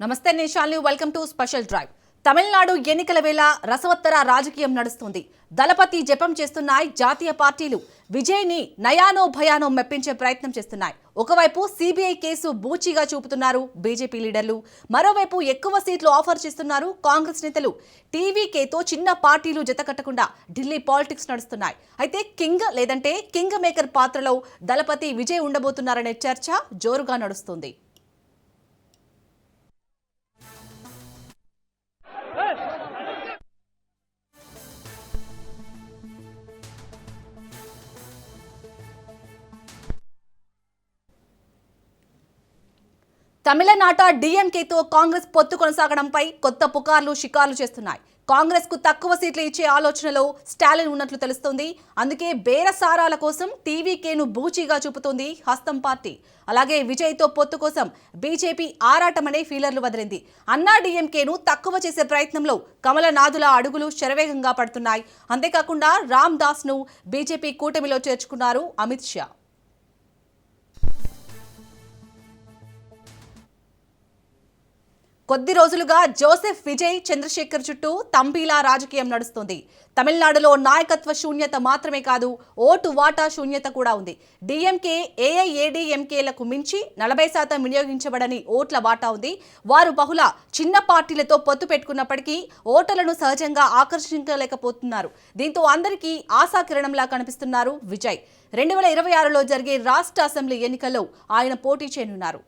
నమస్తే నిశాల్ని welcome to special drive. Tamil Nadu ఎన్నికల వేళ రసవత్తర రాజకీయం నడుస్తుంది. దళపతి జపం చేస్తున్నాయి జాతీయ పార్టీలు. విజయ్ని నయానో భయానో మెప్పించే ప్రయత్నం చేస్తున్నాయి. ఒకవైపు సిబిఐ కేసు బూచిగా చూపుతున్నారు బీజేపీ లీడర్లు, మరోవైపు ఎక్కువ సీట్లు ఆఫర్ చేస్తున్నారు కాంగ్రెస్ నేతలు. టీవీకేతో చిన్న పార్టీలు జతకట్టకుండా ఢిల్లీ పాలిటిక్స్ నడుస్తున్నాయి. అయితే కింగ్ లేదంటే కింగ్ మేకర్ పాత్రలో దళపతి విజయ్ ఉండబోతున్నారనే చర్చ జోరుగా నడుస్తుంది. తమిళనాట డిఎంకేతో కాంగ్రెస్ పొత్తు కొనసాగడంపై కొత్త పుకార్లు షికార్లు చేస్తున్నాయి. కాంగ్రెస్ కు తక్కువ సీట్లు ఇచ్చే ఆలోచనలో స్టాలిన్ ఉన్నట్లు తెలుస్తోంది. అందుకే బేరసారాల కోసం టీవీకేను బూచీగా చూపుతోంది హస్తం పార్టీ. అలాగే విజయ్తో పొత్తు కోసం బీజేపీ ఆరాటమనే ఫీలర్లు వదిలింది. అన్నా డిఎంకేను తక్కువ చేసే ప్రయత్నంలో కమలనాథుల అడుగులు శరవేగంగా పడుతున్నాయి. అంతేకాకుండా రామ్ దాస్ ను బీజేపీ కూటమిలో చేర్చుకున్నారు అమిత్ షా. కొద్ది రోజులుగా జోసెఫ్ విజయ్ చంద్రశేఖర్ చుట్టూ తంబీలా రాజకీయం నడుస్తుంది. తమిళనాడులో నాయకత్వ శూన్యత మాత్రమే కాదు, ఓటు వాటా శూన్యత కూడా ఉంది. డిఎంకే ఏఐఏడీఎంకేలకు మించి 40% వినియోగించబడని ఓట్ల వాటా ఉంది. వారు బహుళ చిన్న పార్టీలతో పొత్తు పెట్టుకున్నప్పటికీ ఓటర్లను సహజంగా ఆకర్షించలేకపోతున్నారు. దీంతో అందరికీ ఆశాకిరణంలా కనిపిస్తున్నారు విజయ్. 2026లో జరిగే రాష్ట్ర అసెంబ్లీ ఎన్నికల్లో ఆయన పోటీ చేయనున్నారు.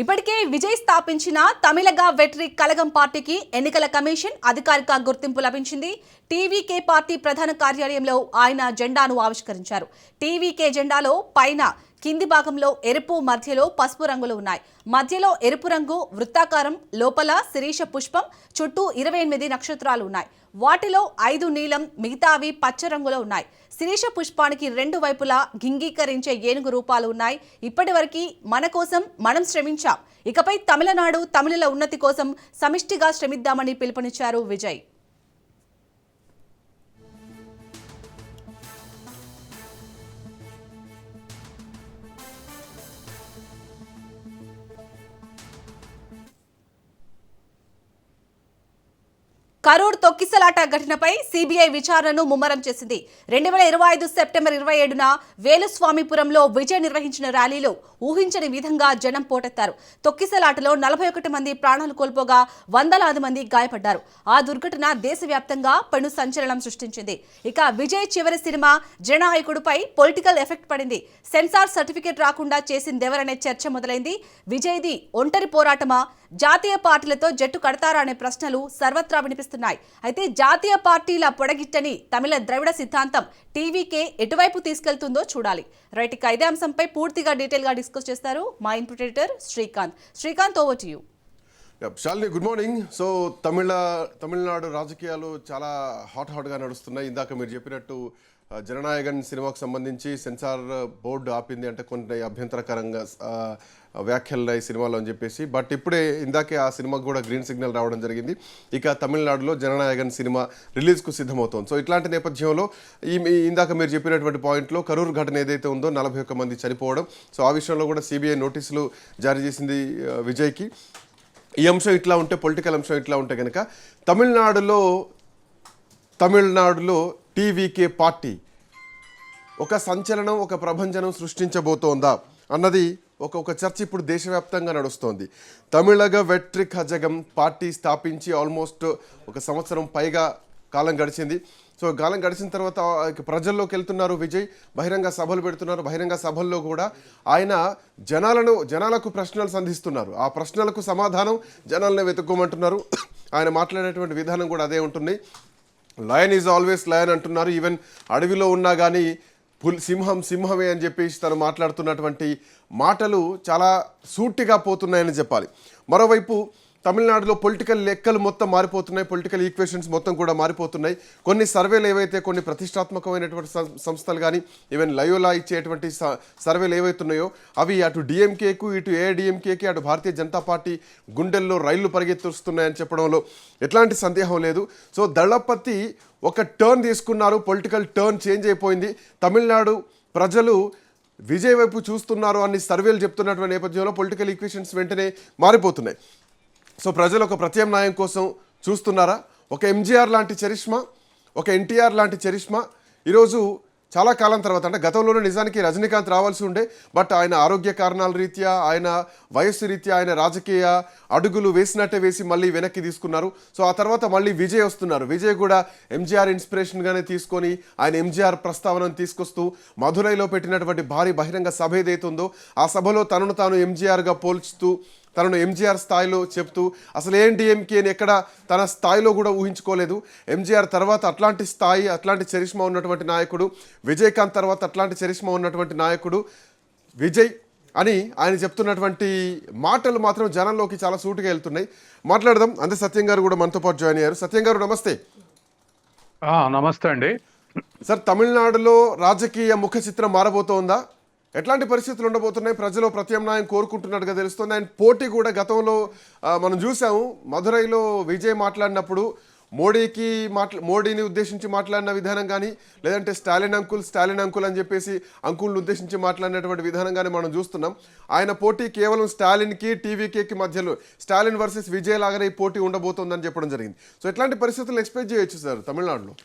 ఇప్పటికే విజయ్ స్థాపించిన తమిళగా వెట్రి కలగం పార్టీకి ఎన్నికల కమిషన్ అధికారిక గుర్తింపు లభించింది. టీవీకే పార్టీ ప్రధాన కార్యాలయంలో ఆయన జెండాను ఆవిష్కరించారు. టీవీకే జెండాలో పైన కింది భాగంలో ఎరుపు, మధ్యలో పసుపు రంగులు ఉన్నాయి. మధ్యలో ఎరుపు రంగు వృత్తాకారం, లోపల శిరీష పుష్పం, చుట్టూ 28 నక్షత్రాలు ఉన్నాయి. వాటిలో 5 నీలం, మిగతావి పచ్చ రంగులో ఉన్నాయి. శిరీష పుష్పానికి 2 వైపులా గింగీకరించే ఏనుగు రూపాలు ఉన్నాయి. ఇప్పటివరకు మన కోసం మనం శ్రమించాం, ఇకపై తమిళనాడు తమిళుల ఉన్నతి కోసం సమిష్టిగా శ్రమిద్దామని పిలుపునిచ్చారు విజయ్. కరూర్ తొక్కిసలాట ఘటనపై సిబిఐ విచారణను ముమ్మరం చేసింది. 2025 సెప్టెంబర్ 27న వేలుస్వామిపురంలో విజయ్ నిర్వహించిన ర్యాలీలో ఊహించని విధంగా జనం పోటెత్తారు. తొక్కిసలాటలో 41 మంది ప్రాణాలు కోల్పోగా వందలాది మంది గాయపడ్డారు. ఆ దుర్ఘటన దేశవ్యాప్తంగా పెను సంచలనం సృష్టించింది. ఇక విజయ్ చివరి సినిమా జననాయకుడిపై పొలిటికల్ ఎఫెక్ట్ పడింది. సెన్సార్ సర్టిఫికెట్ రాకుండా చేసిందెవరనే చర్చ మొదలైంది. విజయ్ది ఒంటరి పోరాటమా, జాతీయ పార్టీలతో జట్టు కడతారా అనే ప్రశ్నలు సర్వత్రా వినిపిస్తున్నాయి. అయితే జాతీయ పార్టీల పొడగిట్టని తమిళ ద్రవిడ సిద్ధాంతం టీవీకే ఎటువైపు తీసుకెళ్తుందో చూడాలి. రైట్, ఇక ఇదే అంశంపై పూర్తిగా డీటెయిల్ గా డిస్కస్ చేస్తారు మా input editor Srikanth. Over to you. Shalini, good morning. So Tamil Nadu రాజకీయాలు చాలా హాట్గా నడుస్తున్నాయి. ఇందాక మీరు చెప్పినట్టు జననాయకన్ సినిమాకు సంబంధించి సెన్సార్ బోర్డు ఆపింది అంటే కొన్ని అభ్యంతరకరంగా వ్యాఖ్యలు ఈ సినిమాలో అని చెప్పేసి, బట్ ఇప్పుడే ఇందాకే ఆ సినిమాకు కూడా గ్రీన్ సిగ్నల్ రావడం జరిగింది. ఇక తమిళనాడులో జననాయకన్ సినిమా రిలీజ్కు సిద్ధమవుతోంది. సో ఇట్లాంటి నేపథ్యంలో ఇందాక మీరు చెప్పినటువంటి పాయింట్లో కరూర్ ఘటన ఏదైతే ఉందో 41 మంది చనిపోవడం, సో ఆ విషయంలో కూడా సిబిఐ నోటీసులు జారీ చేసింది విజయ్కి. ఈ అంశం ఇట్లా ఉంటే, పొలిటికల్ అంశం ఇట్లా ఉంటే కనుక తమిళనాడులో టీవీకే పార్టీ ఒక సంచలనం, ఒక ప్రభంజనం సృష్టించబోతోందా అన్నది ఒక చర్చ ఇప్పుడు దేశవ్యాప్తంగా నడుస్తోంది. తమిళగ వెట్రి కజగం పార్టీ స్థాపించి ఆల్మోస్ట్ 1 సంవత్సరం పైగా కాలం గడిచింది. సో కాలం గడిచిన తర్వాత ప్రజల్లోకి వెళ్తున్నారు విజయ్, బహిరంగ సభలు పెడుతున్నారు. బహిరంగ సభల్లో కూడా ఆయన జనాలకు ప్రశ్నలు సంధిస్తున్నారు. ఆ ప్రశ్నలకు సమాధానం జనాలనే వెతుక్కోమంటున్నారు. ఆయన మాట్లాడేటువంటి విధానం కూడా అదే ఉంటుంది. లయన్ ఈజ్ ఆల్వేస్ లయన్ అంటున్నారు. ఈవెన్ అడవిలో ఉన్నా కానీ సింహమే అని చెప్పేసి తను మాట్లాడుతున్నటువంటి మాటలు చాలా సూటిగా పోతున్నాయని చెప్పాలి. మరోవైపు తమిళనాడులో పొలిటికల్ లెక్కలు మొత్తం మారిపోతున్నాయి, పొలిటికల్ ఈక్వేషన్స్ మొత్తం కూడా మారిపోతున్నాయి. కొన్ని సర్వేలు ఏవైతే కొన్ని ప్రతిష్టాత్మకమైనటువంటి సంస్థలు కానీ ఈవెన్ లయోలా ఇచ్చేటువంటి సర్వేలు ఏవైతున్నాయో అవి అటు డిఎంకేకు ఇటు ఏఐడిఎంకేకి అటు భారతీయ జనతా పార్టీ గుండెల్లో రైళ్లు పరిగెత్తుస్తున్నాయని చెప్పడంలో ఎట్లాంటి సందేహం లేదు. సో దళపతి ఒక టర్న్ తీసుకున్నారు, పొలిటికల్ టర్న్ చేంజ్ అయిపోయింది. తమిళనాడు ప్రజలు విజయ్ వైపు చూస్తున్నారు అని సర్వేలు చెప్తున్నటువంటి నేపథ్యంలో పొలిటికల్ ఈక్వేషన్స్ వెంటనే మారిపోతున్నాయి. సో ప్రజలు ఒక ప్రత్యామ్నాయం కోసం చూస్తున్నారా? ఒక ఎంజీఆర్ లాంటి చరిష్మా, ఒక ఎన్టీఆర్ లాంటి చరిష్మా ఈరోజు చాలా కాలం తర్వాత, అంటే గతంలోనే నిజానికి రజనీకాంత్ రావాల్సి ఉండే, బట్ ఆయన ఆరోగ్య కారణాల రీత్యా, ఆయన వయస్సు రీత్యా ఆయన రాజకీయ అడుగులు వేసినట్టే వేసి మళ్ళీ వెనక్కి తీసుకున్నారు. సో ఆ తర్వాత మళ్ళీ విజయ్ వస్తున్నారు. విజయ్ కూడా ఎంజీఆర్ ఇన్స్పిరేషన్గానే తీసుకొని ఆయన ఎంజీఆర్ ప్రస్తావనను తీసుకొస్తూ మధురైలో పెట్టినటువంటి భారీ బహిరంగ సభ ఏదైతుందో ఆ సభలో తనను తాను ఎంజీఆర్గా పోల్చుతూ తనను ఎంజీఆర్ స్థాయిలో చెప్తూ అసలు ఏఎన్డీఎంకేని ఎక్కడ తన స్థాయిలో కూడా ఊహించుకోలేదు. ఎంజీఆర్ తర్వాత అట్లాంటి స్థాయి, అట్లాంటి చరిష్మా ఉన్నటువంటి నాయకుడు విజయకాంత్, తర్వాత అట్లాంటి చరిష్మా ఉన్నటువంటి నాయకుడు విజయ్ అని ఆయన చెప్తున్నటువంటి మాటలు మాత్రం జనంలోకి చాలా సూటిగా వెళ్తున్నాయి. మాట్లాడదాం. అంతే సత్యం గారు కూడా మనతో పాటు జాయిన్ అయ్యారు. సత్యం గారు నమస్తే. నమస్తే అండి సార్, తమిళనాడులో రాజకీయ ముఖ చిత్రం మారబోతోందా? ఎట్లాంటి పరిస్థితులు ఉండబోతున్నాయి? ప్రజలు ప్రత్యామ్నాయం కోరుకుంటున్నట్టుగా తెలుస్తుంది. ఆయన పోటీ కూడా గతంలో మనం చూసాము. మధురైలో విజయ్ మాట్లాడినప్పుడు మోడీని ఉద్దేశించి మాట్లాడిన విధానం కానీ, లేదంటే స్టాలిన్ అంకుల్ అని చెప్పేసి అంకుల్ని ఉద్దేశించి మాట్లాడినటువంటి విధానం కానీ మనం చూస్తున్నాం. ఆయన పోటీ కేవలం స్టాలిన్కి టీవీకేకి మధ్యలో, స్టాలిన్ వర్సెస్ విజయ్ లాగానే ఈ పోటీ ఉండబోతోందని చెప్పడం జరిగింది. సో ఎట్లాంటి పరిస్థితులను ఎక్స్పెక్ట్ చేయొచ్చు సార్ తమిళనాడులో?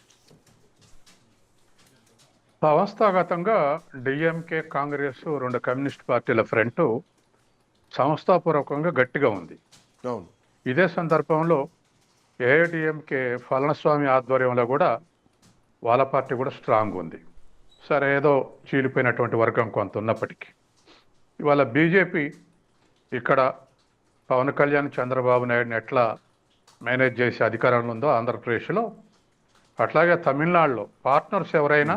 సంస్థాగతంగా డిఎంకే, కాంగ్రెస్ రెండు కమ్యూనిస్ట్ పార్టీల ఫ్రంట్ సంస్థాపూర్వకంగా గట్టిగా ఉంది. అవును. ఇదే సందర్భంలో ఏఐడిఎంకే పళనిస్వామి ఆధ్వర్యంలో కూడా వాళ్ళ పార్టీ కూడా స్ట్రాంగ్ ఉంది. సరే, ఏదో చీలిపోయినటువంటి వర్గం కొంత ఉన్నప్పటికీ ఇవాళ బీజేపీ ఇక్కడ పవన్ కళ్యాణ్, చంద్రబాబు నాయుడుని ఎట్లా మేనేజ్ చేసే అధికారంలో ఉందో ఆంధ్రప్రదేశ్లో, అట్లాగే తమిళనాడులో పార్ట్నర్స్ ఎవరైనా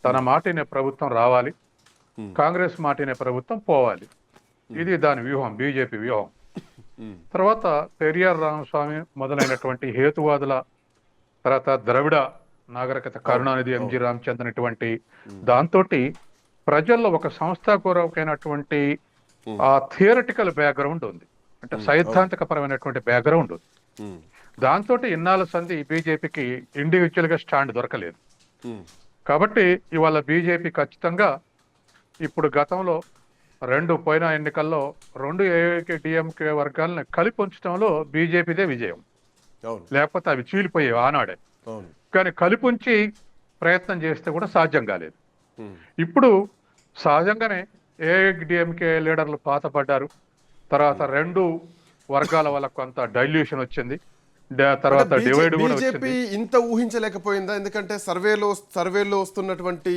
తన మాటినే ప్రభుత్వం రావాలి, కాంగ్రెస్ మాటినే ప్రభుత్వం పోవాలి. ఇది దాని వ్యూహం, బీజేపీ వ్యూహం. తర్వాత పెరియార్ రామస్వామి మొదలైనటువంటి హేతువాదుల, తర్వాత ద్రవిడ నాగరికత, కరుణానిధి, ఎంజి రామచంద్రన్, ఇటువంటి దాంతో ప్రజల్లో ఒక సంస్థాపూర్వకమైనటువంటి ఆ థియరటికల్ బ్యాక్గ్రౌండ్ ఉంది, అంటే సైద్ధాంతికపరమైనటువంటి బ్యాక్గ్రౌండ్ ఉంది. దాంతో ఇన్నాళ్ళ సంధి బీజేపీకి ఇండివిజువల్గా స్టాండ్ దొరకలేదు. కాబట్టి ఇవాళ బీజేపీ ఖచ్చితంగా ఇప్పుడు గతంలో పోయిన ఎన్నికల్లో రెండు ఏఐడిఎంకే వర్గాలను కలిపి ఉంచడంలో బీజేపీదే విజయం. లేకపోతే అవి చీలిపోయేవి ఆనాడే. కానీ కలిపుంచి ప్రయత్నం చేస్తే కూడా సాధ్యం కాలేదు. ఇప్పుడు సహజంగానే ఏఐడిఎంకే లీడర్లు పాతపడ్డారు. తర్వాత రెండు వర్గాల వల్ల కొంత డైల్యూషన్ వచ్చింది. తర్వాత బీజేపీ ఇంత ఊహించలేకపోయిందా? ఎందుకంటే సర్వేలో వస్తున్నటువంటి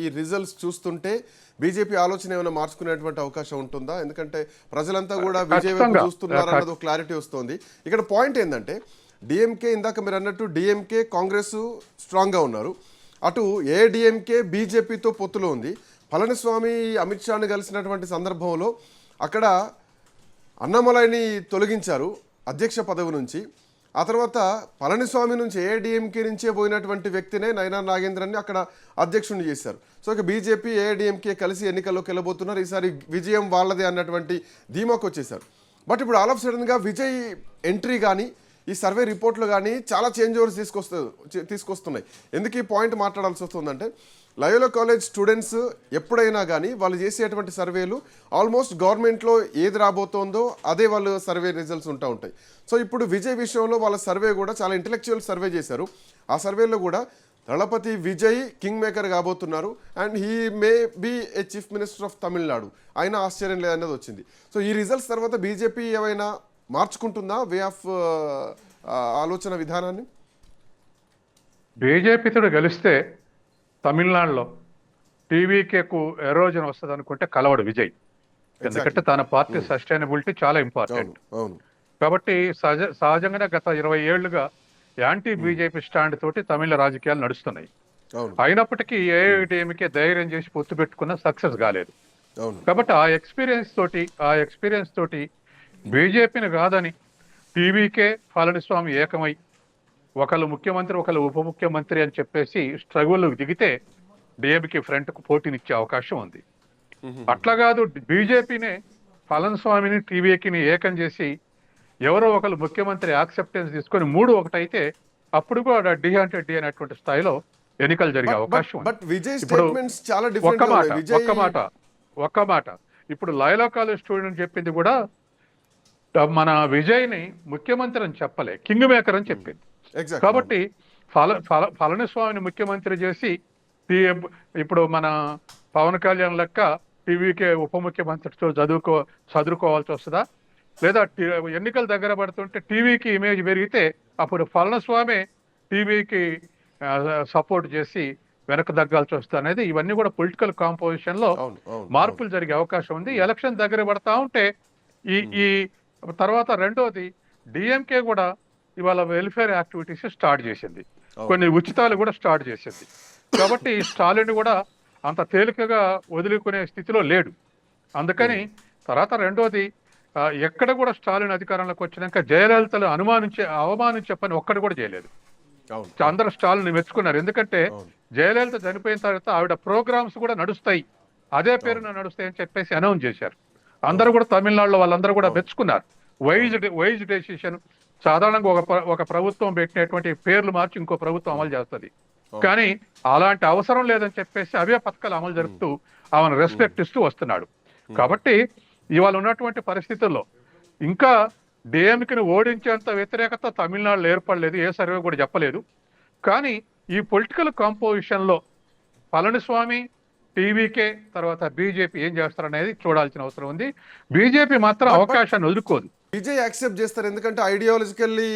ఈ రిజల్ట్స్ చూస్తుంటే బీజేపీ ఆలోచన ఏమైనా మార్చుకునేటువంటి అవకాశం ఉంటుందా? ఎందుకంటే ప్రజలంతా కూడా విజయ్ వైపు చూస్తున్నారు అన్నది క్లారిటీ వస్తుంది. ఇక్కడ పాయింట్ ఏంటంటే డిఎంకే, ఇందాక మీరు అన్నట్టు డిఎంకే, కాంగ్రెస్ స్ట్రాంగ్గా ఉన్నారు. అటు ఏఐడిఎంకే బీజేపీతో పొత్తులో ఉంది. పళనిస్వామి అమిత్ షాని కలిసినటువంటి సందర్భంలో అక్కడ అన్నామలైని తొలగించారు అధ్యక్ష పదవి నుంచి. ఆ తర్వాత పళనిస్వామి నుంచి ఏఐడిఎంకే నుంచే పోయినటువంటి వ్యక్తినే నయనా నాగేంద్రన్ని అక్కడ అధ్యక్షుడిని చేశారు. సో ఇక బీజేపీ, ఏఐడిఎంకే కలిసి ఎన్నికల్లోకి వెళ్ళబోతున్నారు. ఈసారి విజయం వాళ్ళదే అన్నటువంటి ధీమాకు వచ్చేసారు. బట్ ఇప్పుడు ఆల్ ఆఫ్ సడన్గా విజయ్ ఎంట్రీ కానీ, ఈ సర్వే రిపోర్ట్లు కానీ చాలా చేంజ్ ఓవర్స్ తీసుకొస్తున్నాయి. ఎందుకు ఈ పాయింట్ మాట్లాడాల్సి వస్తుందంటే, లయోలా కాలేజ్ స్టూడెంట్స్ ఎప్పుడైనా కానీ వాళ్ళు చేసేటువంటి సర్వేలు ఆల్మోస్ట్ గవర్నమెంట్లో ఏది రాబోతోందో అదే వాళ్ళు సర్వే రిజల్ట్స్ ఉంటాయి. సో ఇప్పుడు విజయ్ విషయంలో వాళ్ళ సర్వే కూడా చాలా ఇంటెలెక్చువల్ సర్వే చేశారు. ఆ సర్వేలో కూడా దళపతి విజయ్ కింగ్ మేకర్ కాబోతున్నారు and he may be a chief minister of Tamil Nadu, అయినా ఆశ్చర్యం లేదన్నది వచ్చింది. సో ఈ రిజల్ట్స్ తర్వాత బీజేపీ ఏమైనా మార్చుకుంటుందా వే ఆఫ్ ఆలోచన విధానాన్ని? బీజేపీతో గెలిస్తే తమిళనాడులో టీవీకేకు ఎరోజన్ వస్తుంది అనుకుంటే కలవడు విజయ్. ఎందుకంటే తన పార్టీ సస్టైనబిలిటీ చాలా ఇంపార్టెంట్. కాబట్టి సహజంగానే గత 20 ఏళ్లుగా యాంటీ బీజేపీ స్టాండ్ తోటి తమిళ రాజకీయాలు నడుస్తున్నాయి. అయినప్పటికీ ఏఐడిఎంకే ధైర్యం చేసి పొత్తు పెట్టుకున్న సక్సెస్ కాలేదు. కాబట్టి ఆ ఎక్స్పీరియన్స్ తోటి బీజేపీని కాదని టీవీకే పళనిస్వామి ఏకమై ఒకళ్ళు ముఖ్యమంత్రి ఒకళ్ళు ఉప ముఖ్యమంత్రి అని చెప్పేసి స్ట్రగుల్ దిగితే డిఎంకే ఫ్రంట్ కు పోటీనిచ్చే అవకాశం ఉంది. అట్లా కాదు, బీజేపీనే పళనిస్వామిని టీవీకి ఏకం చేసి ఎవరో ఒకళ్ళు ముఖ్యమంత్రి యాక్సెప్టెన్స్ తీసుకొని 3-1 అయితే అప్పుడు కూడా డి అంటే డి అనేటువంటి స్థాయిలో ఎన్నికలు జరిగే అవకాశం ఉంది. బట్ విజయ్ ఇప్పుడు స్టేట్మెంట్స్ చాలా ఒక్క డిఫరెంట్. మాట ఇప్పుడు లైలా కాలేజ్ స్టూడెంట్ చెప్పింది కూడా మన విజయ్ని ముఖ్యమంత్రి అని చెప్పలే, కింగ్ మేకర్ అని చెప్పింది. కాబట్టి పళనిస్వామిని ముఖ్యమంత్రి చేసి ఇప్పుడు మన పవన్ కళ్యాణ్ లెక్క టీవీకే ఉప ముఖ్యమంత్రితో చదువుకోవాల్సి వస్తుందా, లేదా ఎన్నికలు దగ్గర పడుతుంటే టీవీకి ఇమేజ్ పెరిగితే అప్పుడు పళనిస్వామి టీవీకి సపోర్ట్ చేసి వెనక తగ్గాల్సి వస్తుంది అనేది, ఇవన్నీ కూడా పొలిటికల్ కాంపోజిషన్ లో మార్పులు జరిగే అవకాశం ఉంది. ఎలక్షన్ దగ్గర పడతా ఉంటే ఈ తర్వాత రెండోది డిఎంకే కూడా ఇవాళ వెల్ఫేర్ యాక్టివిటీస్ స్టార్ట్ చేసింది, కొన్ని ఉచితాలు కూడా స్టార్ట్ చేసింది. కాబట్టి స్టాలిన్ కూడా అంత తేలికగా వదులుకునే స్థితిలో లేడు. అందుకని తర్వాత రెండోది ఎక్కడ కూడా స్టాలిన్ అధికారంలోకి వచ్చినాక జయలలితలు అవమానించే పని ఒక్కడు కూడా చేయలేదు. అందరూ స్టాలిన్ మెచ్చుకున్నారు. ఎందుకంటే జయలలిత చనిపోయిన తర్వాత ఆవిడ ప్రోగ్రామ్స్ కూడా నడుస్తాయి, అదే పేరున నడుస్తాయి అని చెప్పేసి అనౌన్స్ చేశారు. అందరూ కూడా తమిళనాడులో వాళ్ళందరూ కూడా మెచ్చుకున్నారు. Wise decision. సాధారణంగా ఒక ప్రభుత్వం పెట్టినటువంటి పేర్లు మార్చి ఇంకో ప్రభుత్వం అమలు చేస్తుంది, కానీ అలాంటి అవసరం లేదని చెప్పేసి అవే పథకాలు అమలు జరుపుతూ ఆమెను రెస్పెక్ట్ ఇస్తూ వస్తున్నాడు. కాబట్టి ఇవాళ ఉన్నటువంటి పరిస్థితుల్లో ఇంకా డిఎంకేని ఓడించేంత వ్యతిరేకత తమిళనాడులో ఏర్పడలేదు, ఏ సర్వే కూడా చెప్పలేదు. కానీ ఈ పొలిటికల్ కాంపోజిషన్ లో పళనిస్వామి, టీవీకే, తర్వాత బీజేపీ ఏం చేస్తారనేది చూడాల్సిన అవసరం ఉంది. బీజేపీ మాత్రం అవకాశాన్ని వదులుకోదు. విజయ్ యాక్సెప్ట్ చేస్తారు, ఎందుకంటే ఐడియాలజికల్లీ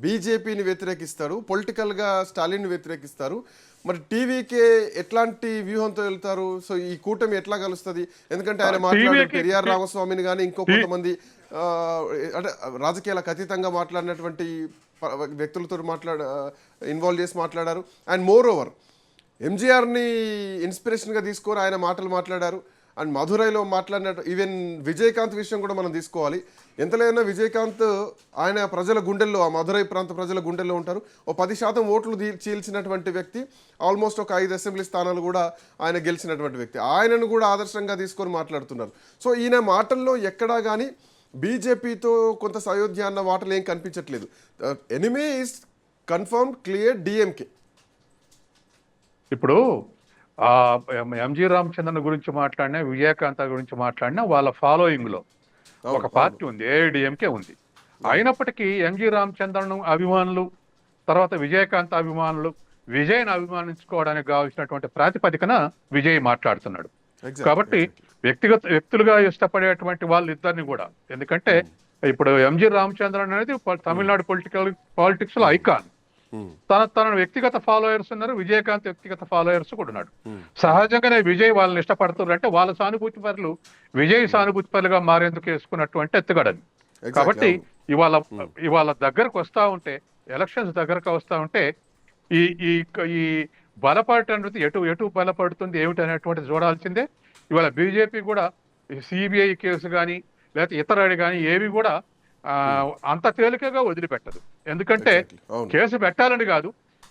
బీజేపీని వ్యతిరేకిస్తారు, పొలిటికల్ గా స్టాలిన్ వ్యతిరేకిస్తారు. మరి టీవీకే ఎట్లాంటి వ్యూహంతో వెళ్తారు? సో ఈ కూటమి ఎట్లా కలుస్తుంది? ఎందుకంటే ఆయన మాట్లాడారు పెరియార్ రామస్వామిని కానీ ఇంకో కొంతమంది అంటే రాజకీయాలకు అతీతంగా మాట్లాడినటువంటి వ్యక్తులతో ఇన్వాల్వ్ చేసి మాట్లాడారు. అండ్ మోర్ ఓవర్ ఎంజీఆర్ని ఇన్స్పిరేషన్గా తీసుకొని ఆయన మాటలు మాట్లాడారు. అండ్ మధురైలో మాట్లాడినట్టు ఈవెన్ విజయకాంత్ విషయం కూడా మనం తీసుకోవాలి. ఎంతలేదన్నా విజయకాంత్ ఆయన ప్రజల గుండెల్లో, ఆ మధురై ప్రాంత ప్రజల గుండెల్లో ఉంటారు. ఓ 10% ఓట్లు చీల్చినటువంటి వ్యక్తి, ఆల్మోస్ట్ ఒక 5 అసెంబ్లీ స్థానాలు కూడా ఆయన గెలిచినటువంటి వ్యక్తి. ఆయనను కూడా ఆదర్శంగా తీసుకొని మాట్లాడుతున్నారు. సో ఈయన మాటల్లో ఎక్కడా కానీ బీజేపీతో కొంత సయోధ్య అన్న మాటలు ఏం కనిపించట్లేదు. Enemy is confirm clear DMK. ఇప్పుడు ఎంజి రామచంద్రన్ గురించి మాట్లాడినా, విజయకాంత్ గురించి మాట్లాడినా వాళ్ళ ఫాలోయింగ్ లో ఒక పార్టీ ఉంది, ఏఐడిఎంకే ఉంది. అయినప్పటికీ ఎంజి రామచంద్రన్ అభిమానులు, తర్వాత విజయకాంత్ అభిమానులు విజయ్ని అభిమానించుకోవడానికి కావాల్సినటువంటి ప్రాతిపదికన విజయ్ మాట్లాడుతున్నాడు. కాబట్టి వ్యక్తులుగా ఇష్టపడేటువంటి వాళ్ళు ఇద్దరిని కూడా, ఎందుకంటే ఇప్పుడు ఎంజి రామచంద్రన్ అనేది తమిళనాడు పాలిటిక్స్ లో ఐకాన్. తన వ్యక్తిగత ఫాలోయర్స్ ఉన్నారు, విజయకాంత్ వ్యక్తిగత ఫాలోయర్స్ కూడా ఉన్నాడు. సహజంగానే విజయ్ వాళ్ళని ఇష్టపడుతున్నారు అంటే వాళ్ళ సానుభూతి పరులు విజయ్ సానుభూతి పరులుగా మారేందుకు వేసుకున్నటువంటి ఎత్తుగడని. కాబట్టి ఇవాళ దగ్గరకు వస్తా ఉంటే, ఎలక్షన్స్ దగ్గరకు వస్తా ఉంటే ఈ బలపడటం అనేది ఎటు బలపడుతుంది ఏమిటి అనేటువంటి చూడాల్సిందే. ఇవాళ బీజేపీ కూడా సిబిఐ కేసు కానీ లేకపోతే ఇతర కానీ ఏవి కూడా అంత తేలికగా వదిలిపెట్టదు. ఎందుకంటే కేసు పెట్టాలని కాదు,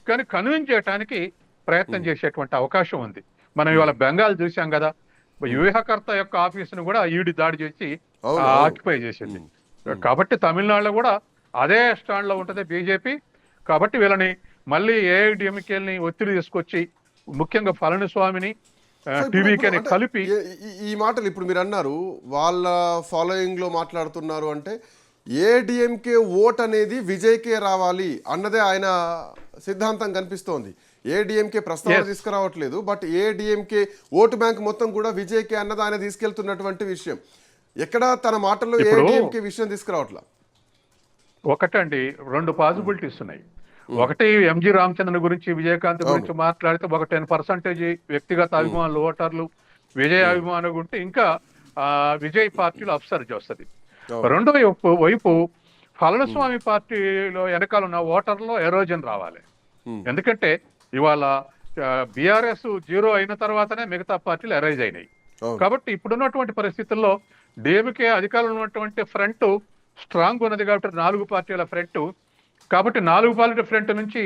కానీ కన్విన్స్ చేయడానికి ప్రయత్నం చేసేటువంటి అవకాశం ఉంది. మనం ఇవాళ బెంగాల్ చూసాం కదా, వ్యూహకర్త యొక్క ఆఫీసును కూడా ఈడి దాడి చేసి ఆక్యుపై చేసింది. కాబట్టి తమిళనాడులో కూడా అదే స్టాండ్ లో ఉంటుంది బీజేపీ. కాబట్టి వీళ్ళని మళ్ళీ ఏఐడిఎంకేని ఒత్తిడి తీసుకొచ్చి ముఖ్యంగా పళనిస్వామిని టీవీకేని కలిపి ఈ మాటలు ఇప్పుడు మీరు అన్నారు వాళ్ళ ఫాలోయింగ్ లో మాట్లాడుతున్నారు అంటే ఏడిఎంకే ఓట్ అనేది విజయ్కే రావాలి అన్నదే ఆయన సిద్ధాంతం కనిపిస్తోంది. ఏడిఎంకే ప్రస్తావన తీసుకురావట్లేదు, బట్ ఏడిఎంకే ఓటు బ్యాంక్ మొత్తం కూడా విజయ్కే అన్నది ఆయన తీసుకెళ్తున్నటువంటి విషయం. ఎక్కడ తన మాటల్లో ఏడిఎంకే విషయం తీసుకురావట్లా. ఒకటండి, 2 పాసిబిలిటీస్ ఉన్నాయి. ఒకటి ఎంజి రామచంద్రన్ గురించి, విజయకాంత్ గురించి మాట్లాడితే ఒక 10% వ్యక్తిగత అభిమానులు, ఓటర్లు విజయ్ అభిమానులు ఉంటే ఇంకా విజయ్ పార్టీలో అప్సర్జ్ వస్తుంది. రెండో వైపు పళనిస్వామి పార్టీలో వెనకాల ఉన్న ఓటర్లో ఎరోజన్ రావాలి. ఎందుకంటే ఇవాళ బీఆర్ఎస్ 0 అయిన తర్వాతనే మిగతా పార్టీలు ఎరైజ్ అయినాయి. కాబట్టి ఇప్పుడున్నటువంటి పరిస్థితుల్లో డిఎంకే అధికారంలో ఉన్నటువంటి ఫ్రంట్ స్ట్రాంగ్ ఉన్నది కాబట్టి 4 పార్టీల ఫ్రంట్. కాబట్టి 4 పార్టీల ఫ్రంట్ నుంచి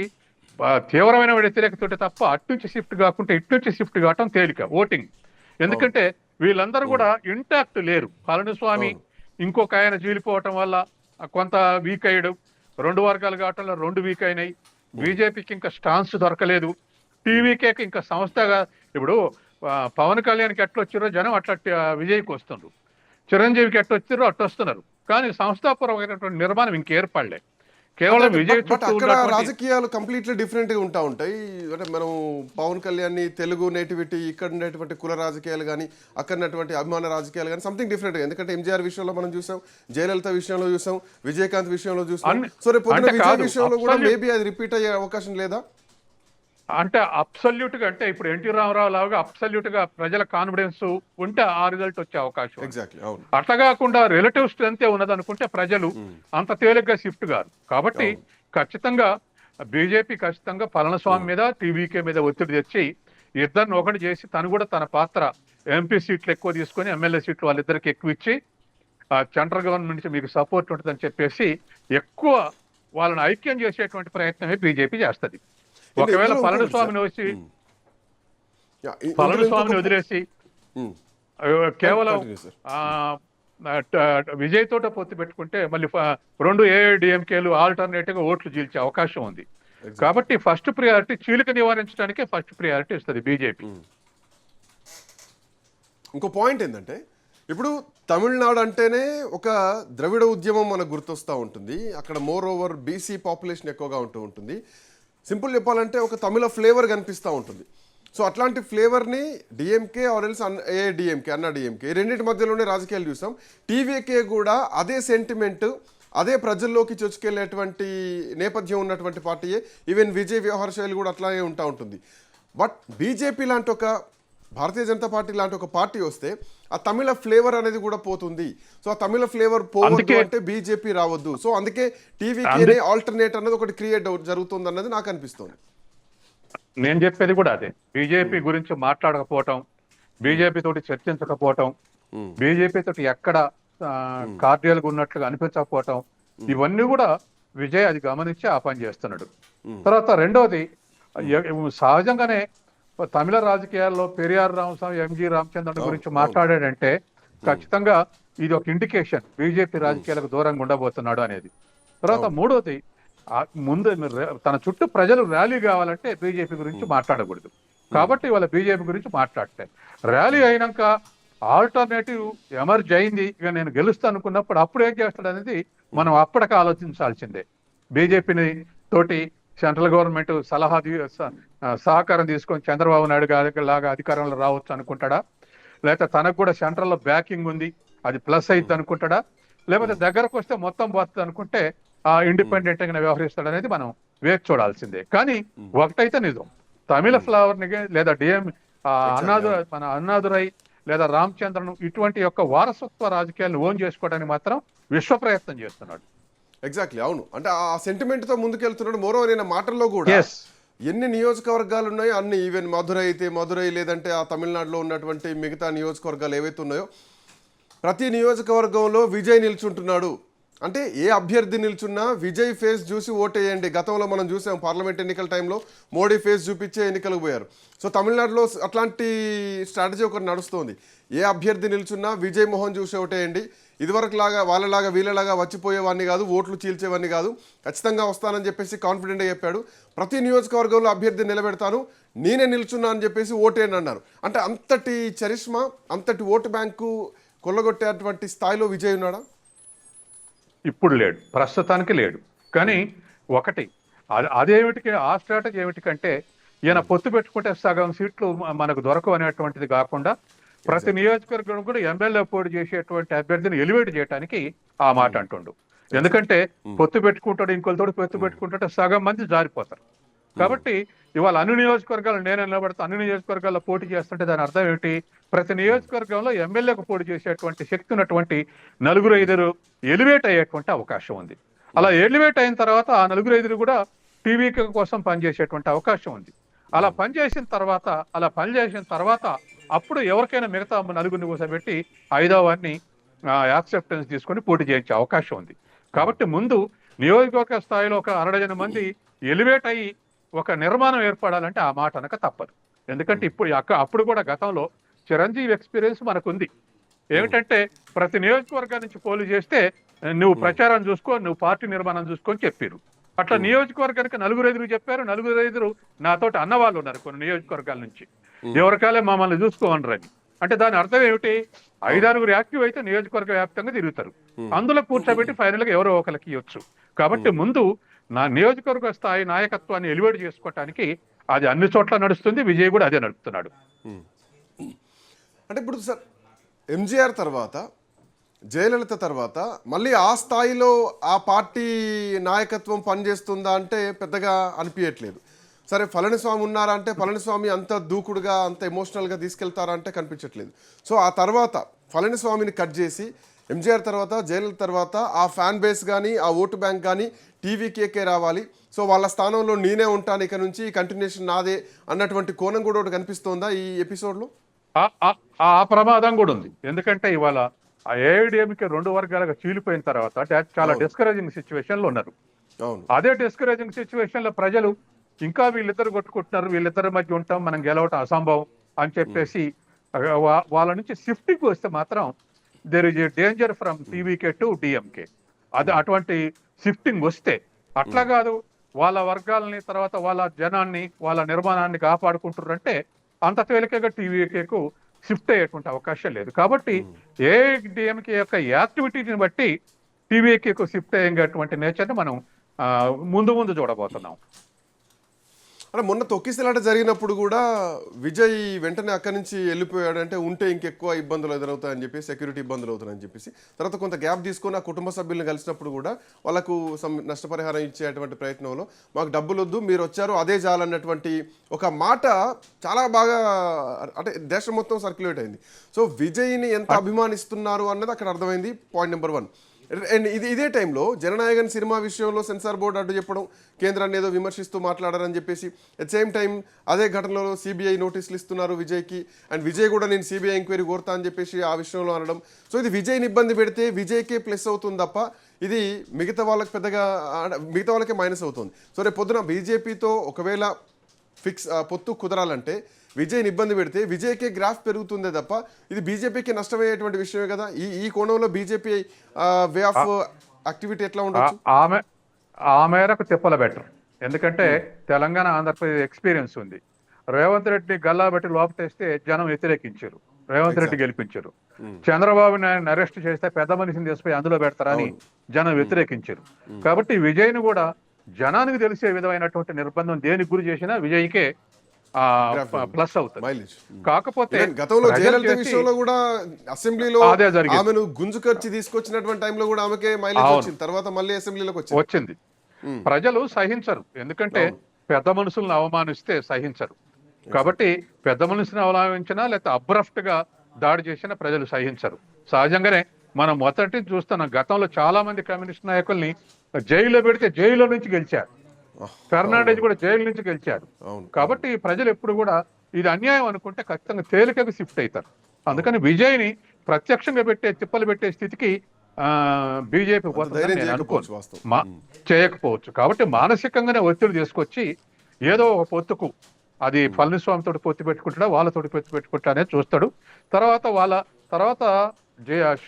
తీవ్రమైన వ్యతిరేకత తప్ప అటు నుంచి షిఫ్ట్ కాకుండా ఇటు నుంచి షిఫ్ట్ కావటం తేలిక ఓటింగ్. ఎందుకంటే వీళ్ళందరూ కూడా ఇంటాక్ట్ లేరు. పళనిస్వామి ఇంకొక ఆయన చీలిపోవటం వల్ల కొంత వీక్ అయ్యాడు. 2 వర్గాలు కావటంలో 2 వీక్ అయినాయి. బీజేపీకి ఇంకా స్టాన్స్ దొరకలేదు. టీవీకేకి ఇంకా సంస్థగా ఇప్పుడు పవన్ కళ్యాణ్కి ఎట్లా వచ్చిరో జనం అట్లా విజయ్కి వస్తున్నారు. చిరంజీవికి ఎట్లా వచ్చిరో అట్లా వస్తున్నారు. కానీ సంస్థాపరమైనటువంటి నిర్మాణం ఇంకేర్పడలే. కేవలం విజయ్ బట్ అక్కడ రాజకీయాలు కంప్లీట్లీ డిఫరెంట్ గా ఉంటాయి. అంటే మనం పవన్ కళ్యాణ్ తెలుగు నేటివిటీ, ఇక్కడ ఉన్నటువంటి కుల రాజకీయాలు కానీ, అక్కడ ఉన్నటువంటి అభిమాన రాజకీయాలు కానీ సంథింగ్ డిఫరెంట్. ఎందుకంటే ఎంజీఆర్ విషయంలో మనం చూసాం, జయలలిత విషయంలో చూసాం, విజయకాంత్ విషయంలో చూసాం. సో రేపు విజయ్ విషయంలో కూడా మేబీ అది రిపీట్ అయ్యే అవకాశం లేదా? అంటే అబ్సల్యూట్ గా, అంటే ఇప్పుడు ఎన్టీ రామారావు లాగా అబ్సల్యూట్ గా ప్రజల కాన్ఫిడెన్స్ ఉంటే ఆ రిజల్ట్ వచ్చే అవకాశం. అట్లా కాకుండా రిలేటివ్ స్ట్రెంత్ ఉన్నది అనుకుంటే ప్రజలు అంత తేలిగ్గా షిఫ్ట్ గారు. కాబట్టి ఖచ్చితంగా బీజేపీ ఖచ్చితంగా పళనిస్వామి మీద, టీవీకే మీద ఒత్తిడి తెచ్చి ఇద్దరిని ఒకటి చేసి తను కూడా తన పాత్ర ఎంపీ సీట్లు ఎక్కువ తీసుకొని ఎమ్మెల్యే సీట్లు వాళ్ళిద్దరికి ఎక్కువ ఇచ్చి సెంట్రల్ గవర్నమెంట్ నుంచి మీకు సపోర్ట్ ఉంటుందని చెప్పేసి ఎక్కువ వాళ్ళని ఐక్యం చేసేటువంటి ప్రయత్నమే బీజేపీ చేస్తుంది. ఒకవేళ పళనిస్వామిని వదిలేసి కేవలం విజయ్ తోట పొత్తు పెట్టుకుంటే మళ్ళీ 2 ఏఐడిఎంకేలు ఆల్టర్నేటివ్ గా ఓట్లు చీల్చే అవకాశం ఉంది. కాబట్టి ఫస్ట్ ప్రియారిటీ చీలిక నివారించడానికి ఫస్ట్ ప్రియారిటీ ఇస్తుంది బీజేపీ. ఇంకో పాయింట్ ఏంటంటే ఇప్పుడు తమిళనాడు అంటేనే ఒక ద్రవిడ ఉద్యమం మనకు గుర్తొస్తూ ఉంటుంది. అక్కడ మోర్ ఓవర్ బీసీ పాపులేషన్ ఎక్కువగా ఉంటుంది. సింపుల్ చెప్పాలంటే ఒక తమిళ ఫ్లేవర్ కనిపిస్తూ ఉంటుంది. సో అట్లాంటి ఫ్లేవర్ని డిఎంకే ఆర్ ఎల్స్ ఏఐడిఎంకే, అన్నా డిఎంకే, ఈ రెండింటి మధ్యలోనే రాజకీయాలు చూసాం. టీవీకే కూడా అదే సెంటిమెంట్, అదే ప్రజల్లోకి చొచ్చుకెళ్ళేటువంటి నేపథ్యం ఉన్నటువంటి పార్టీయే. ఈవెన్ విజయ్ వ్యవహార శైలి కూడా అట్లాగే ఉంటుంది. బట్ బీజేపీ లాంటి ఒక, భారతీయ జనతా పార్టీ లాంటి ఒక పార్టీ వస్తే ఆ తమిళ ఫ్లేవర్ అనేది కూడా పోతుంది. సో ఆ తమిళ ఫ్లేవర్ పోవద్దు అంటే బీజేపీ రావద్దు. సో అందుకే టీవీకే ఆల్టర్నేట్ అన్నది ఒకటి క్రియేట్ జరుగుతుంది అన్నది నాకు అనిపిస్తుంది. నేను చెప్పేది కూడా అదే. బీజేపీ గురించి మాట్లాడకపోవటం, బీజేపీ తోటి చర్చించకపోవటం, బీజేపీ తోటి ఎక్కడ కార్డియల్గా ఉన్నట్లుగా అనిపించకపోవటం, ఇవన్నీ కూడా విజయ్ అది గమనించి ఆ పని చేస్తున్నాడు. తర్వాత రెండోది, సహజంగానే తమిళ రాజకీయాల్లో పెరియార్ రామస్వామి, ఎంజి రామచంద్రన్ గురించి మాట్లాడాడంటే ఖచ్చితంగా ఇది ఒక ఇండికేషన్ బీజేపీ రాజకీయాలకు దూరంగా ఉండబోతున్నాడు అనేది. తర్వాత మూడోది, ముందు తన చుట్టూ ప్రజలు ర్యాలీ కావాలంటే బీజేపీ గురించి మాట్లాడకూడదు. కాబట్టి వాళ్ళ బీజేపీ గురించి మాట్లాడతాయి. ర్యాలీ అయినాక ఆల్టర్నేటివ్ ఎమర్జ్ అయింది, ఇక నేను గెలుస్తాను అనుకున్నప్పుడు అప్పుడు ఏం చేస్తాడు అనేది మనం అప్పటికి ఆలోచించాల్సిందే. బీజేపీని తోటి సెంట్రల్ గవర్నమెంట్ సహకారం తీసుకొని చంద్రబాబు నాయుడు లాగా అధికారంలో రావచ్చు అనుకుంటాడా, లేకపోతే తనకు కూడా సెంట్రల్లో బ్యాకింగ్ ఉంది అది ప్లస్ అయింది అనుకుంటాడా, లేకపోతే దగ్గరకు వస్తే మొత్తం పోతుంది అనుకుంటే ఇండిపెండెంట్ గా వ్యవహరిస్తాడు అనేది మనం వేచి చూడాల్సిందే. కానీ ఒకటైతే నిజం, తమిళ ఫ్లవర్ ని లేదా మన అన్నాదురై లేదా రామచంద్రన్ ఇటువంటి యొక్క వారసత్వ రాజకీయాలను ఓన్ చేసుకోవడానికి మాత్రం విశ్వ ప్రయత్నం చేస్తున్నాడు. ఎగ్జాక్ట్లీ, అవును. అంటే ఆ సెంటిమెంట్ తో ముందుకెళ్తున్నాడు. మోరోవర్ ఈయన మాటల్లో కూడా ఎన్ని నియోజకవర్గాలు ఉన్నాయో అన్ని, ఈవెన్ మధురై అయితే మధురై, లేదంటే ఆ తమిళనాడులో ఉన్నటువంటి మిగతా నియోజకవర్గాలు ఏవైతే ఉన్నాయో ప్రతి నియోజకవర్గంలో విజయ్ నిల్చుంటున్నాడు. అంటే ఏ అభ్యర్థి నిల్చున్నా విజయ్ ఫేస్ చూసి ఓటేయండి. గతంలో మనం చూసాం పార్లమెంట్ ఎన్నికల టైంలో మోడీ ఫేస్ చూపించే ఎన్నికలకు పోయారు. సో తమిళనాడులో అట్లాంటి స్ట్రాటజీ ఒకటి నడుస్తుంది. ఏ అభ్యర్థి నిల్చున్నా విజయ్ మోహన్ చూసి ఓటేయండి. ఇదివరకు లాగా వాళ్ళలాగా వీళ్ళలాగా వచ్చిపోయేవాడిని కాదు, ఓట్లు చీల్చేవాడిని కాదు, ఖచ్చితంగా వస్తానని చెప్పేసి కాన్ఫిడెంట్గా చెప్పాడు. ప్రతి నియోజకవర్గంలో అభ్యర్థి నిలబెడతాను, నేనే నిల్చున్నా అని చెప్పేసి ఓటేయండి అన్నారు. అంటే అంతటి చరిష్మా, అంతటి ఓటు బ్యాంకు కొల్లగొట్టేటువంటి స్థాయిలో విజయ్ ఉన్నాడా? ఇప్పుడు లేడు, ప్రస్తుతానికి లేడు. కానీ ఒకటి అదేమిటికి, ఆ స్ట్రాటజీ ఏమిటికంటే ఈయన పొత్తు పెట్టుకుంటే సగం సీట్లు మనకు దొరకవు అనేటువంటిది కాకుండా ప్రతి నియోజకవర్గం కూడా ఎమ్మెల్యే పోటీ చేసేటువంటి అభ్యర్థిని ఎలివేట్ చేయడానికి ఆ మాట అంటుండు. ఎందుకంటే పొత్తు పెట్టుకుంటాడు, ఇంకొకరితో పొత్తు పెట్టుకుంటుంటే సగం మంది జారిపోతారు. కాబట్టి ఇవాళ అన్ని నియోజకవర్గాలు నేనే నిలబడతా, అన్ని నియోజకవర్గాల్లో పోటీ చేస్తుంటే దాని అర్థం ఏమిటి? ప్రతి నియోజకవర్గంలో ఎమ్మెల్యేకు పోటీ చేసేటువంటి శక్తి ఉన్నటువంటి 4-5 ఎలివేట్ అయ్యేటువంటి అవకాశం ఉంది. అలా ఎలివేట్ అయిన తర్వాత ఆ 4-5 కూడా టీవీకి కోసం పనిచేసేటువంటి అవకాశం ఉంది. అలా పనిచేసిన తర్వాత అప్పుడు ఎవరికైనా మిగతా 4 కూర్చోబెట్టి 5వ వారిని యాక్సెప్టెన్స్ తీసుకొని పోటీ చేయించే అవకాశం ఉంది. కాబట్టి ముందు నియోజకవర్గ స్థాయిలో ఒక 60 మంది ఎలివేట్ అయ్యి ఒక నిర్మాణం ఏర్పడాలంటే ఆ మాట అనక తప్పదు. ఎందుకంటే ఇప్పుడు అప్పుడు కూడా గతంలో చిరంజీవి ఎక్స్పీరియన్స్ మనకుంది. ఏమిటంటే ప్రతి నియోజకవర్గం నుంచి పోలు చేస్తే నువ్వు ప్రచారం చూసుకో, నువ్వు పార్టీ నిర్మాణం చూసుకొని చెప్పారు. అట్లా నియోజకవర్గానికి 4 చెప్పారు. 4 నాతోటి అన్నవాళ్ళు ఉన్నారు కొన్ని నియోజకవర్గాల నుంచి. ఎవరికాలే మమ్మల్ని చూసుకోమనరని. అంటే దాని అర్థం ఏమిటి? 5-6 యాక్టివ్ అయితే నియోజకవర్గ వ్యాప్తంగా తిరుగుతారు. అందులో కూర్చోబెట్టి ఫైనల్ గా ఎవరో ఒకరికి ఇవ్వచ్చు. కాబట్టి ముందు నా నియోజకవర్గ స్థాయి నాయకత్వాన్ని ఎలివేట్ చేసుకోవటానికి అది అన్ని చోట్ల నడుస్తుంది. విజయ్ కూడా అదే నడుపుతున్నాడు. అంటే ఇప్పుడు సార్ ఎంజీఆర్ తర్వాత జయలలిత తర్వాత మళ్ళీ ఆ స్థాయిలో ఆ పార్టీ నాయకత్వం పనిచేస్తుందా అంటే పెద్దగా అనిపించట్లేదు. సరే పళనిస్వామి ఉన్నారా అంటే పళనిస్వామి అంత దూకుడుగా అంత ఎమోషనల్గా తీసుకెళ్తారా అంటే కనిపించట్లేదు. సో ఆ తర్వాత పళనిస్వామిని కట్ చేసి ఎంజీఆర్ తర్వాత జయలలిత తర్వాత ఆ ఫ్యాన్ బేస్ కానీ ఆ ఓటు బ్యాంక్ కానీ టీవీకేకే రావాలి. సో వాళ్ళ స్థానంలో నేనే ఉంటాను, ఇక నుంచి కంటిన్యూషన్ నాదే అన్నటువంటి కోణం కూడా ఒకటి కనిపిస్తోందా ఈ ఎపిసోడ్లో? ఆ ప్రమాదం కూడా ఉంది. ఎందుకంటే ఇవాళ ఆ ఏఐడిఎంకే 2 వర్గాలుగా చీలిపోయిన తర్వాత చాలా డిస్కరేజింగ్ సిచ్యువేషన్ లో ఉన్నారు. అదే డిస్కరేజింగ్ సిచ్యువేషన్ లో ప్రజలు ఇంకా వీళ్ళిద్దరు కొట్టుకుంటున్నారు, వీళ్ళిద్దరి మధ్య ఉంటాం, మనం గెలవటం అసంభవం అని చెప్పేసి వాళ్ళ నుంచి షిఫ్టింగ్ వస్తే మాత్రం there is a danger from TVK to DMK. అది అటువంటి షిఫ్టింగ్ వస్తే అట్లా కాదు, వాళ్ళ వర్గాలని తర్వాత వాళ్ళ జనాన్ని వాళ్ళ నిర్మాణాన్ని కాపాడుకుంటున్నారంటే అంత తేలికగా టీవీకేకు షిఫ్ట్ అయ్యేటువంటి అవకాశం లేదు. కాబట్టి ఏఐడిఎంకే యొక్క యాక్టివిటీని బట్టి టీవీకేకు షిఫ్ట్ అయ్యేటువంటి నేచర్ని మనం ముందు చూడబోతున్నాం. అంటే మొన్న తొక్కిసలాట జరిగినప్పుడు కూడా విజయ్ వెంటనే అక్కడి నుంచి వెళ్ళిపోయాడు. అంటే ఉంటే ఇంకెక్కువ ఇబ్బందులు ఎదురవుతాయని చెప్పి, సెక్యూరిటీ ఇబ్బందులు అవుతాయని చెప్పేసి తర్వాత కొంత గ్యాప్ తీసుకొని ఆ కుటుంబ సభ్యులను కలిసినప్పుడు కూడా వాళ్ళకు నష్టపరిహారం ఇచ్చేటువంటి ప్రయత్నంలో మాకు డబ్బులు వద్దు, మీరు వచ్చారు అదే చాలన్నటువంటి ఒక మాట చాలా బాగా అంటే దేశం మొత్తం సర్క్యులేట్ అయింది. సో విజయ్ని ఎంత అభిమానిస్తున్నారు అన్నది అక్కడ అర్థమైంది. Point number 1. అండ్ ఇదే టైంలో జననాయకన్ సినిమా విషయంలో సెన్సార్ బోర్డు అడ్డు చెప్పడం, కేంద్రాన్ని ఏదో విమర్శిస్తూ మాట్లాడారని చెప్పేసి అట్ సేమ్ టైం అదే ఘటనలో సిబిఐ నోటీసులు ఇస్తున్నారు విజయ్కి. అండ్ విజయ్ కూడా నేను సిబిఐ ఎంక్వైరీ కోరుతా అని చెప్పేసి ఆ విషయంలో అనడం. సో ఇది విజయ్ని ఇబ్బంది పెడితే విజయ్కే ప్లస్ అవుతుంది తప్ప ఇది మిగతా వాళ్ళకే మైనస్ అవుతుంది. సో రేపు పొద్దున బీజేపీతో ఒకవేళ పొత్తు కుదరాలంటే విజయ్ని ఇబ్బంది పెడితే విజయ్కే గ్రాఫ్ పెరుగుతుందే తప్ప ఇది బీజేపీకి నష్టమయ్యేటువంటి విషయమే కదా. ఈ కోణంలో బీజేపీ వే ఆఫ్ యాక్టివిటీ ఎట్లా ఉండొచ్చు? ఆ మేరకు తిప్పల బెటర్. ఎందుకంటే తెలంగాణ ఆంధ్రప్రదేశ్ ఎక్స్పీరియన్స్ ఉంది. రేవంత్ రెడ్డి గల్లా పెట్టి లోపటేస్తే జనం వ్యతిరేకించారు, రేవంత్ రెడ్డి గెలిపించారు. చంద్రబాబు నాయుడు అరెస్ట్ చేస్తే పెద్ద మనిషిని తీసుకుపోయి అందులో పెడతారని జనం వ్యతిరేకించారు. కాబట్టి విజయ్ని కూడా జనానికి తెలిసే విధమైనటువంటి నిర్బంధం దేనికి గురి చేసినా విజయ్కే ప్లస్ అవుతుంది. కాకపోతే గతంలో జయలలిత విషయంలో కూడా అసెంబ్లీలో ఆమెను గుంజు ఖర్చు తీసుకొచ్చినటువంటి టైంలో కూడా ఆమెకే మైలేజ్ వచ్చింది. తర్వాత మళ్ళీ అసెంబ్లీలోకి వచ్చింది. ప్రజలు సహించరు, ఎందుకంటే పెద్ద మనుషులను అవమానిస్తే సహించరు. కాబట్టి పెద్ద మనుషులను అవమానించినా లేకపోతే అబ్రఫ్ట్ గా దాడి చేసినా ప్రజలు సహించరు. సహజంగానే మనం మొదటి చూస్తున్నాం, గతంలో చాలా మంది కమ్యూనిస్ట్ నాయకుల్ని జైల్లో పెడితే జైల్లో నుంచి గెలిచారు. ఫెర్నాండెజ్ కూడా జైలు నుంచి గెలిచారు. కాబట్టి ప్రజలు ఎప్పుడు కూడా ఇది అన్యాయం అనుకుంటే ఖచ్చితంగా తేలికగా షిఫ్ట్ అవుతారు. అందుకని విజయ్ని ప్రత్యక్షంగా తిప్పలు పెట్టే స్థితికి బీజేపీ చేయకపోవచ్చు. కాబట్టి మానసికంగానే ఒత్తిడి తీసుకొచ్చి ఏదో ఒక పొత్తుకు, అది పళనిస్వామితో పొత్తు పెట్టుకుంటాడా వాళ్ళతోటి పొత్తు పెట్టుకుంటా అనేది చూస్తాడు. తర్వాత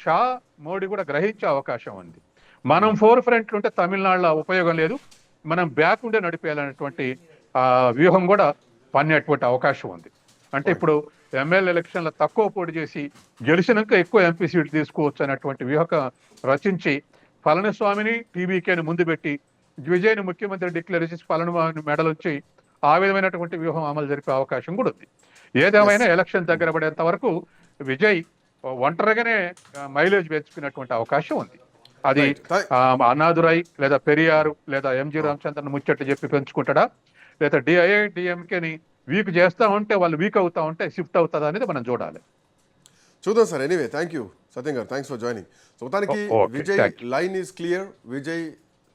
షా మోడీ కూడా గ్రహించే అవకాశం ఉంది. మనం 4 ఫ్రంట్లు ఉంటే తమిళనాడులో ఉపయోగం లేదు, మనం బ్యాక్ ఉండే నడిపేయాలనేటువంటి వ్యూహం కూడా పన్నేటువంటి అవకాశం ఉంది. అంటే ఇప్పుడు ఎమ్మెల్యే ఎలక్షన్లో తక్కువ పోటీ చేసి గెలిచినాక ఎక్కువ ఎంపీ సీట్లు తీసుకోవచ్చు అనేటువంటి వ్యూహం రచించి పళనిస్వామిని టీవీకేని ముందు పెట్టి విజయ్ని ముఖ్యమంత్రి డిక్లేర్ చేసి పళనిస్వామిని మెడలుంచి ఆ విధమైనటువంటి వ్యూహం అమలు జరిపే అవకాశం కూడా ఉంది. ఏదేమైనా ఎలక్షన్ దగ్గర పడేంత వరకు విజయ్ ఒంటరిగానే మైలేజ్ పెంచుకునేటువంటి అవకాశం ఉంది. అది అన్నాదురై లేదా పెరియారు లేదా ఎంజి రామచంద్రన్ ముచ్చట్లు చెప్పి పెంచుకుంటాడా, లేదా డిఐడిఎంకేని వీక్ చేస్తా ఉంటే వాళ్ళు వీక్ అవుతా ఉంటే షిఫ్ట్ అవుతుందా అనేది మనం చూడాలి. చూద్దాం సార్. ఎనీవే థ్యాంక్ యూ సత్యం గారు, థ్యాంక్స్ ఫర్ జాయినింగ్. సో మొత్తానికి Vijay line is clear, Vijay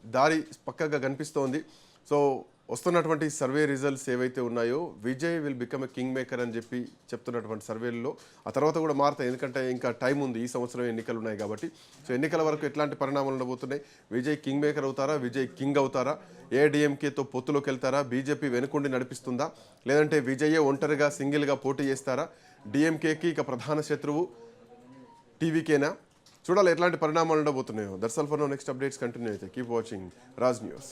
దారి పక్కగా కనిపిస్తోంది. సో వస్తున్నటువంటి సర్వే రిజల్ట్స్ ఏవైతే ఉన్నాయో Vijay will become a king maker అని చెప్పి చెప్తున్నటువంటి సర్వేల్లో ఆ తర్వాత కూడా మారుతాయి, ఎందుకంటే ఇంకా టైం ఉంది, ఈ సంవత్సరం ఎన్నికలు ఉన్నాయి కాబట్టి. సో ఎన్నికల వరకు ఎట్లాంటి పరిణామాలు ఉండబోతున్నాయి, విజయ్ కింగ్ మేకర్ అవుతారా, విజయ్ కింగ్ అవుతారా, ఏఐడిఎంకేతో పొత్తులోకి వెళ్తారా, బీజేపీ వెనుకుండి నడిపిస్తుందా, లేదంటే విజయే ఒంటరిగా సింగిల్గా పోటీ చేస్తారా, డిఎంకేకి ఇక ప్రధాన శత్రువు టీవీకేనా, చూడాలి ఎట్లాంటి పరిణామాలు ఉండబోతున్నాయో. That's all for now. Next updates continue అయితే కీప్ వాచింగ్ రాజ్ న్యూస్.